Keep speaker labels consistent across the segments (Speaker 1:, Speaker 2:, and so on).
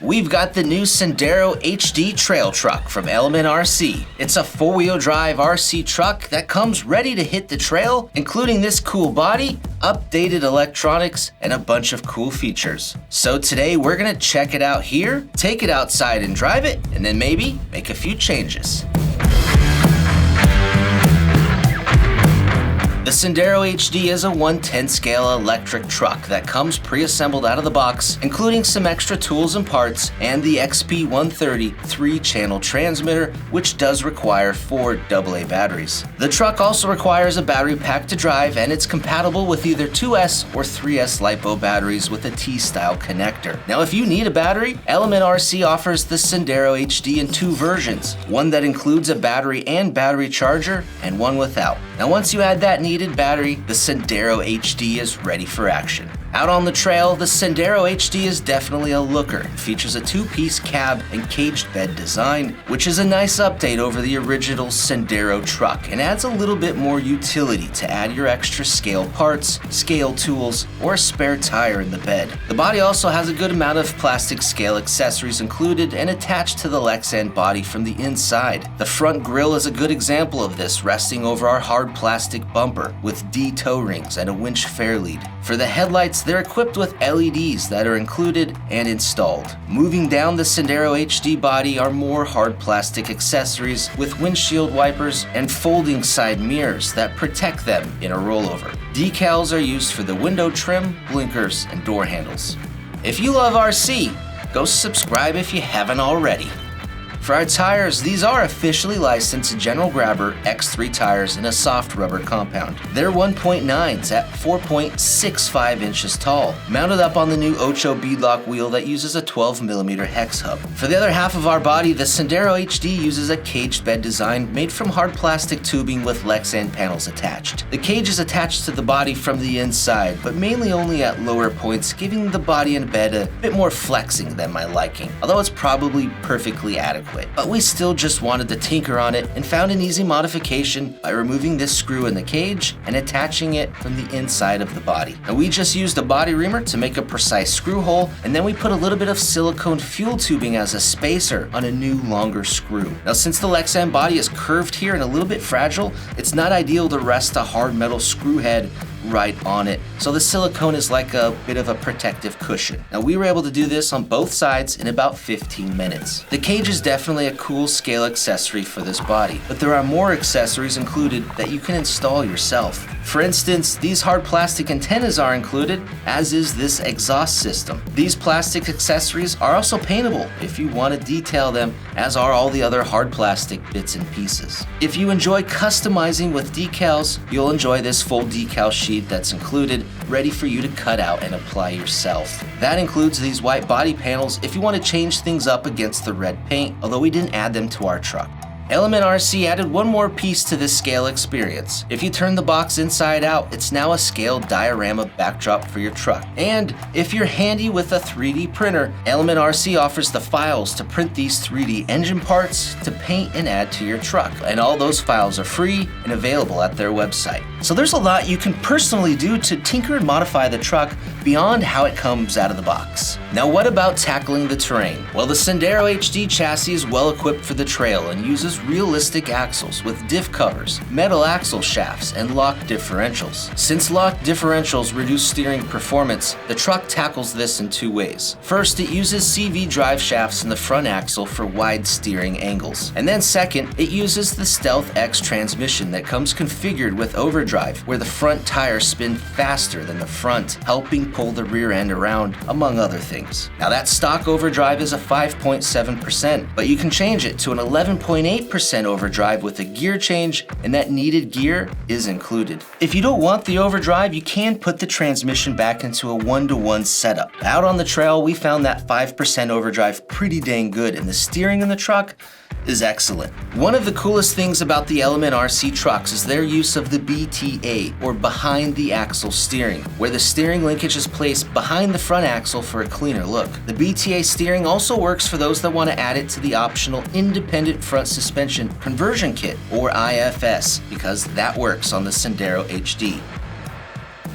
Speaker 1: We've got the new Sendero HD trail truck from AMain RC. It's a 4-wheel drive RC truck that comes ready to hit the trail, including this cool body, updated electronics, and a bunch of cool features. So today we're gonna check it out here, take it outside and drive it, and then maybe make a few changes. The Sendero HD is a 1/10 scale electric truck that comes pre-assembled out of the box, including some extra tools and parts, and the XP130 3-channel transmitter, which does require 4 AA batteries. The truck also requires a battery pack to drive, and it's compatible with either 2S or 3S LiPo batteries with a T-style connector. Now, if you need a battery, AMain RC offers the Sendero HD in 2 versions, one that includes a battery and battery charger, and one without. Now, once you add that needed battery, the Sendero HD is ready for action. Out on the trail, the Sendero HD is definitely a looker. It features a 2-piece cab and caged bed design, which is a nice update over the original Sendero truck and adds a little bit more utility to add your extra scale parts, scale tools, or a spare tire in the bed. The body also has a good amount of plastic scale accessories included and attached to the Lexan body from the inside. The front grille is a good example of this, resting over our hard plastic bumper with D toe rings and a winch fairlead. For the headlights, they're equipped with LEDs that are included and installed. Moving down the Sendero HD body are more hard plastic accessories with windshield wipers and folding side mirrors that protect them in a rollover. Decals are used for the window trim, blinkers, and door handles. If you love RC, go subscribe if you haven't already. For our tires, these are officially licensed General Grabber X3 tires in a soft rubber compound. They're 1.9s at 4.65 inches tall, mounted up on the new Ocho beadlock wheel that uses a 12mm hex hub. For the other half of our body, the Sendero HD uses a caged bed design made from hard plastic tubing with Lexan panels attached. The cage is attached to the body from the inside, but mainly only at lower points, giving the body and bed a bit more flexing than my liking, although it's probably perfectly adequate. But we still just wanted to tinker on it and found an easy modification by removing this screw in the cage and attaching it from the inside of the body. Now, we just used a body reamer to make a precise screw hole, and then we put a little bit of silicone fuel tubing as a spacer on a new longer screw. Now, since the Lexan body is curved here and a little bit fragile, it's not ideal to rest a hard metal screw head right on it, so the silicone is like a bit of a protective cushion. Now, we were able to do this on both sides in about 15 minutes. The cage is definitely a cool scale accessory for this body, but there are more accessories included that you can install yourself. For instance, these hard plastic antennas are included, as is this exhaust system. These plastic accessories are also paintable if you want to detail them, as are all the other hard plastic bits and pieces. If you enjoy customizing with decals, you'll enjoy this full decal sheet that's included, ready for you to cut out and apply yourself. That includes these white body panels if you want to change things up against the red paint, although we didn't add them to our truck. AMain RC added one more piece to this scale experience. If you turn the box inside out, it's now a scaled diorama backdrop for your truck. And if you're handy with a 3D printer, AMain RC offers the files to print these 3D engine parts to paint and add to your truck. And all those files are free and available at their website. So there's a lot you can personally do to tinker and modify the truck beyond how it comes out of the box. Now, what about tackling the terrain? Well, the Sendero HD chassis is well equipped for the trail and uses realistic axles with diff covers, metal axle shafts, and lock differentials. Since lock differentials reduce steering performance, the truck tackles this in 2 ways. First, it uses CV drive shafts in the front axle for wide steering angles. And then second, it uses the Stealth X transmission that comes configured with overdrive, where the front tires spin faster than the front, helping pull the rear end around, among other things. Now, that stock overdrive is a 5.7%, but you can change it to an 11.8% overdrive with a gear change, and that needed gear is included. If you don't want the overdrive, you can put the transmission back into a 1-to-1 setup. Out on the trail, we found that 5% overdrive pretty dang good, and the steering in the truck is excellent. One of the coolest things about the AMain RC trucks is their use of the BTA, or behind the axle steering, where the steering linkage is placed behind the front axle for a cleaner look. The BTA steering also works for those that want to add it to the optional independent front suspension conversion kit, or IFS, because that works on the Sendero HD.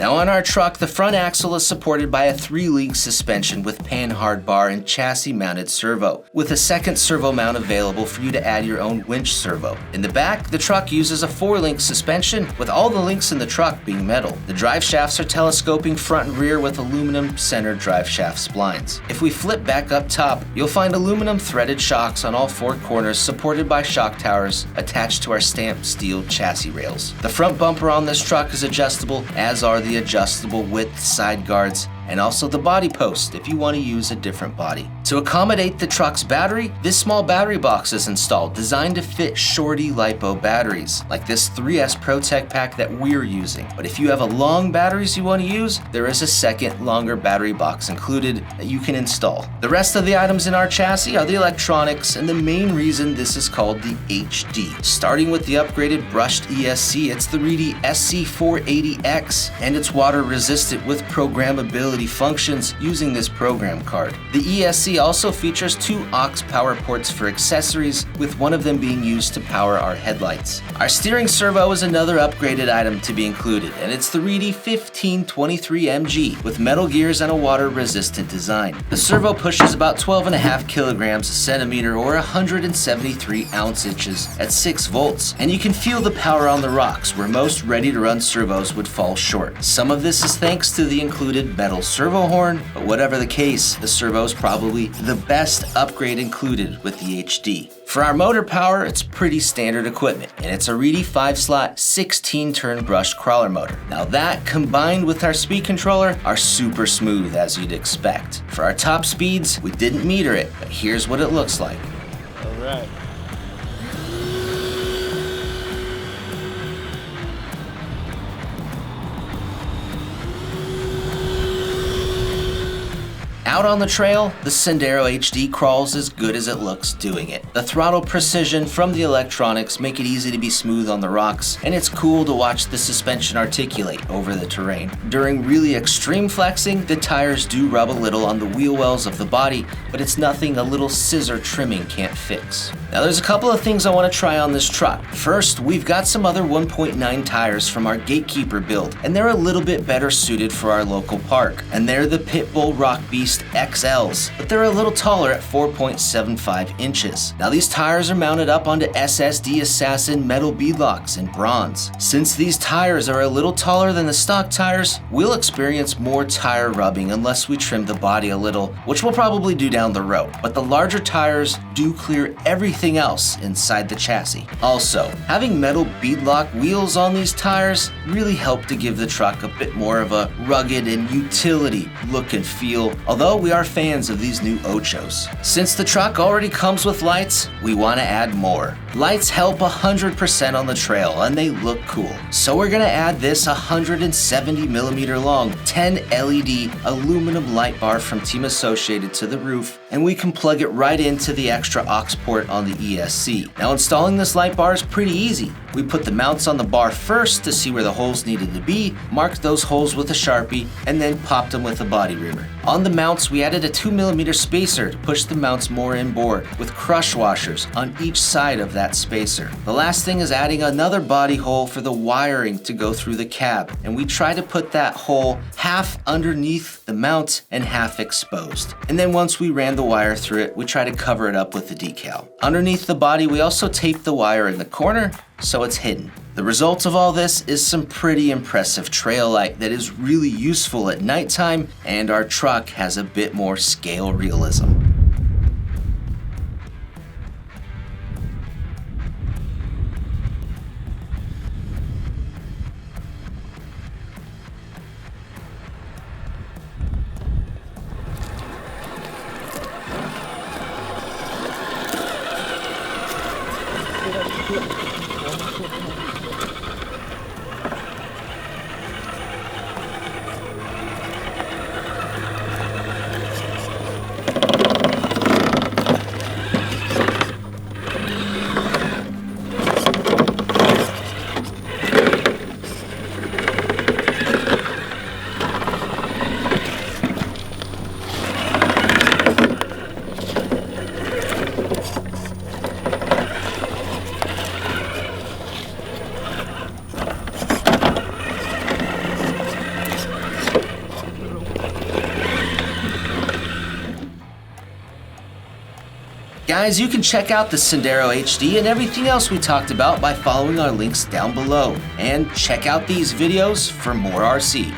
Speaker 1: Now on our truck, the front axle is supported by a 3-link suspension with panhard bar and chassis mounted servo, with a second servo mount available for you to add your own winch servo. In the back, the truck uses a 4-link suspension with all the links in the truck being metal. The drive shafts are telescoping front and rear with aluminum center drive shaft splines. If we flip back up top, you'll find aluminum threaded shocks on all 4 corners supported by shock towers attached to our stamped steel chassis rails. The front bumper on this truck is adjustable, as are the adjustable width side guards, and also the body post if you want to use a different body. To accommodate the truck's battery, this small battery box is installed designed to fit shorty LiPo batteries, like this 3S ProTech pack that we're using. But if you have a long batteries you want to use, there is a second longer battery box included that you can install. The rest of the items in our chassis are the electronics, and the main reason this is called the HD. Starting with the upgraded brushed ESC, it's the Reedy SC480X, and it's water resistant with programmability functions using this program card. The ESC also features 2 aux power ports for accessories, with one of them being used to power our headlights. Our steering servo is another upgraded item to be included, and it's the Reedy 1523MG with metal gears and a water-resistant design. The servo pushes about 12.5 kilograms a centimeter or 173 ounce-inches at 6 volts, and you can feel the power on the rocks where most ready-to-run servos would fall short. Some of this is thanks to the included metal servo horn, but whatever the case, the servo is probably the best upgrade included with the HD. For our motor power, it's pretty standard equipment, and it's a Reedy 5-slot 16-turn brushed crawler motor. Now that, combined with our speed controller, are super smooth as you'd expect. For our top speeds, we didn't meter it, but here's what it looks like.
Speaker 2: All right.
Speaker 1: Out on the trail, the Sendero HD crawls as good as it looks doing it. The throttle precision from the electronics make it easy to be smooth on the rocks, and it's cool to watch the suspension articulate over the terrain. During really extreme flexing, the tires do rub a little on the wheel wells of the body, but it's nothing a little scissor trimming can't fix. Now there's a couple of things I want to try on this truck. First, we've got some other 1.9 tires from our Gatekeeper build, and they're a little bit better suited for our local park. And they're the Pitbull Rock Beast XLs, but they're a little taller at 4.75 inches. Now these tires are mounted up onto SSD Assassin metal beadlocks in bronze. Since these tires are a little taller than the stock tires, we'll experience more tire rubbing unless we trim the body a little, which we'll probably do down the road. But the larger tires do clear everything else inside the chassis. Also, having metal beadlock wheels on these tires really help to give the truck a bit more of a rugged and utility look and feel, although we are fans of these new Ochos. Since the truck already comes with lights, we want to add more. Lights help 100% on the trail and they look cool. So we're going to add this 170mm long 10 LED aluminum light bar from Team Associated to the roof, and we can plug it right into the extra aux port on the ESC. Now installing this light bar is pretty easy. We put the mounts on the bar first to see where the holes needed to be, marked those holes with a Sharpie, and then popped them with a body reamer. On the mounts, we added a 2mm spacer to push the mounts more inboard, with crush washers on each side of that spacer. The last thing is adding another body hole for the wiring to go through the cab, and we try to put that hole half underneath the mount and half exposed. And then once we ran the wire through it, we try to cover it up with the decal. Underneath the body, we also taped the wire in the corner so it's hidden. The result of all this is some pretty impressive trail light that is really useful at nighttime, and our truck has a bit more scale realism. Guys, you can check out the Sendero HD and everything else we talked about by following our links down below. And check out these videos for more RC.